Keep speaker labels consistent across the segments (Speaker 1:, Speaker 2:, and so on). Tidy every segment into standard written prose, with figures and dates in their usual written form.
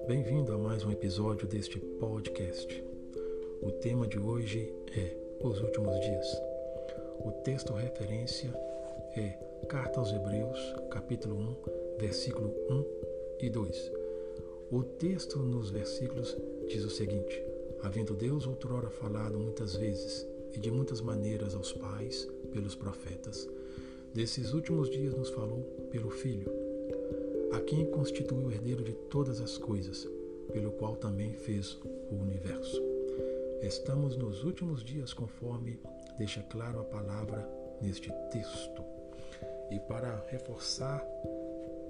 Speaker 1: Bem-vindo a mais um episódio deste podcast. O tema de hoje é Os Últimos Dias. O texto referência é Carta aos Hebreus, capítulo 1, versículo 1 e 2. O texto nos versículos diz o seguinte: Havendo Deus outrora falado muitas vezes e de muitas maneiras aos pais, pelos profetas, desses últimos dias nos falou pelo Filho, a quem constituiu o herdeiro de todas as coisas, pelo qual também fez o universo. Estamos nos últimos dias, conforme deixa claro a palavra neste texto. E para reforçar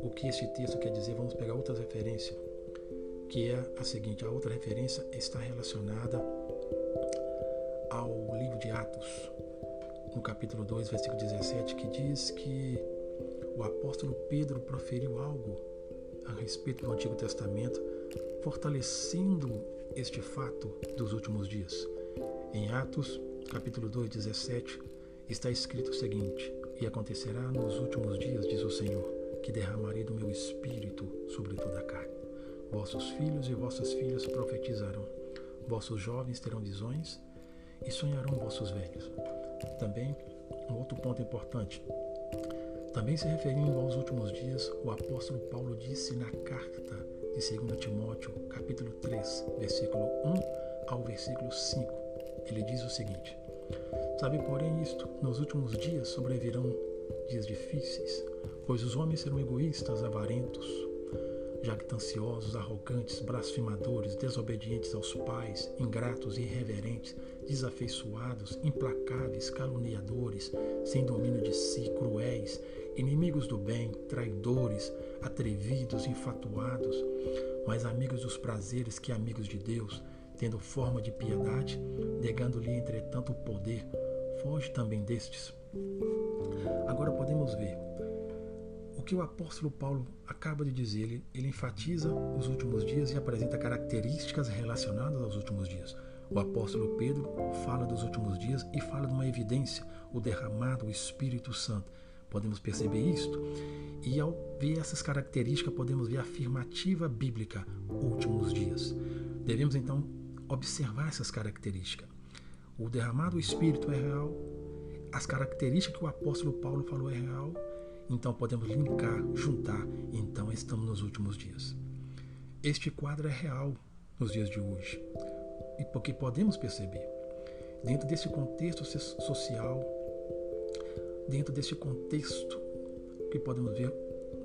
Speaker 1: o que este texto quer dizer, vamos pegar outra referência, que é a seguinte: a outra referência está relacionada ao livro de Atos, no capítulo 2, versículo 17, que diz que o apóstolo Pedro proferiu algo a respeito do Antigo Testamento, fortalecendo este fato dos últimos dias. Em Atos, capítulo 2, 17, está escrito o seguinte: E acontecerá nos últimos dias, diz o Senhor, que derramarei do meu espírito sobre toda a carne. Vossos filhos e vossas filhas profetizarão, vossos jovens terão visões e sonharão vossos velhos. Também, um outro ponto importante, também se referindo aos últimos dias, o apóstolo Paulo disse na carta de 2 Timóteo, capítulo 3, versículo 1 ao versículo 5. Ele diz o seguinte: Sabe, porém, isto, nos últimos dias sobrevirão dias difíceis, pois os homens serão egoístas, avarentos, jactanciosos, arrogantes, blasfemadores, desobedientes aos pais, ingratos e irreverentes, desafeiçoados, implacáveis, caluniadores, sem domínio de si, cruéis, inimigos do bem, traidores, atrevidos, infatuados, mais amigos dos prazeres que amigos de Deus, tendo forma de piedade, negando-lhe entretanto o poder. Foge também destes. Agora podemos ver o que o apóstolo Paulo acaba de dizer. Ele enfatiza os últimos dias e apresenta características relacionadas aos últimos dias. O apóstolo Pedro fala dos últimos dias e fala de uma evidência, o derramado, o Espírito Santo. Podemos perceber isto? E ao ver essas características, podemos ver a afirmativa bíblica, últimos dias. Devemos então observar essas características. O derramado Espírito é real, as características que o apóstolo Paulo falou é real, então podemos linkar, juntar, então estamos nos últimos dias. Este quadro é real nos dias de hoje, e porque podemos perceber, dentro desse contexto social, dentro desse contexto que podemos ver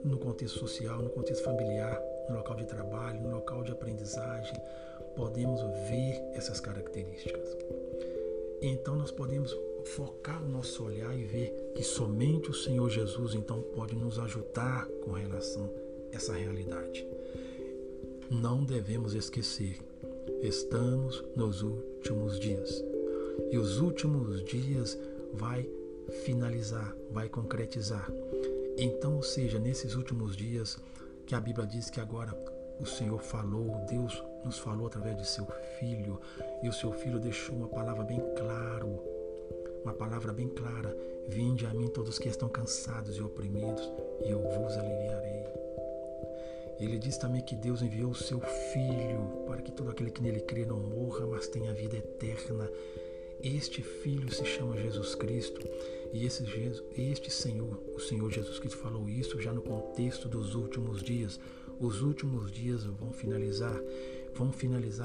Speaker 1: no contexto social, no contexto familiar, no local de trabalho, no local de aprendizagem, podemos ver essas características. Então nós podemos focar o nosso olhar e ver que somente o Senhor Jesus então pode nos ajudar com relação a essa realidade. Não devemos esquecer, estamos nos últimos dias. E os últimos dias vai finalizar, vai concretizar. Então, ou seja, nesses últimos dias que a Bíblia diz que agora o Senhor falou, Deus nos falou através de seu Filho, e o seu Filho deixou uma palavra bem clara: Vinde a mim todos que estão cansados e oprimidos, e eu vos aliviarei. Ele diz também que Deus enviou o seu Filho para que todo aquele que nele crê não morra, mas tenha vida eterna. Este Filho se chama Jesus Cristo, e este Senhor, o Senhor Jesus Cristo, falou isso já no contexto dos últimos dias. Os últimos dias vão finalizar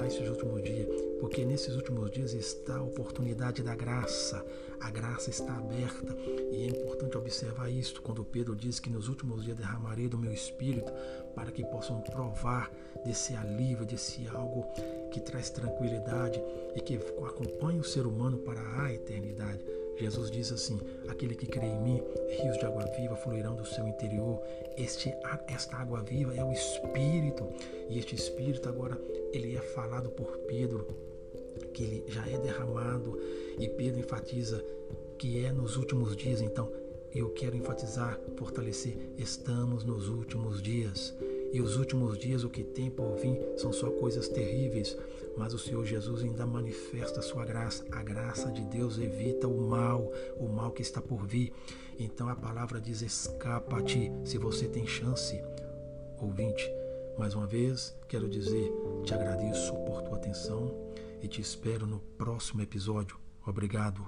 Speaker 1: esses últimos dias, porque nesses últimos dias está a oportunidade da graça. A graça está aberta, e é importante observar isso quando Pedro diz que nos últimos dias derramarei do meu Espírito, para que possam provar desse alívio, desse algo que traz tranquilidade e que acompanha o ser humano para a eternidade. Jesus diz assim: aquele que crê em mim, rios de água viva fluirão do seu interior. Esta água viva é o Espírito, e este Espírito agora ele é falado por Pedro, que ele já é derramado, e Pedro enfatiza que é nos últimos dias. Então eu quero enfatizar, fortalecer, estamos nos últimos dias. E os últimos dias, o que tem por vir, são só coisas terríveis, mas o Senhor Jesus ainda manifesta a sua graça. A graça de Deus evita o mal que está por vir. Então a palavra diz: escapa-te, se você tem chance, ouvinte, Mais uma vez, quero dizer, te agradeço por tua atenção e te espero no próximo episódio. Obrigado.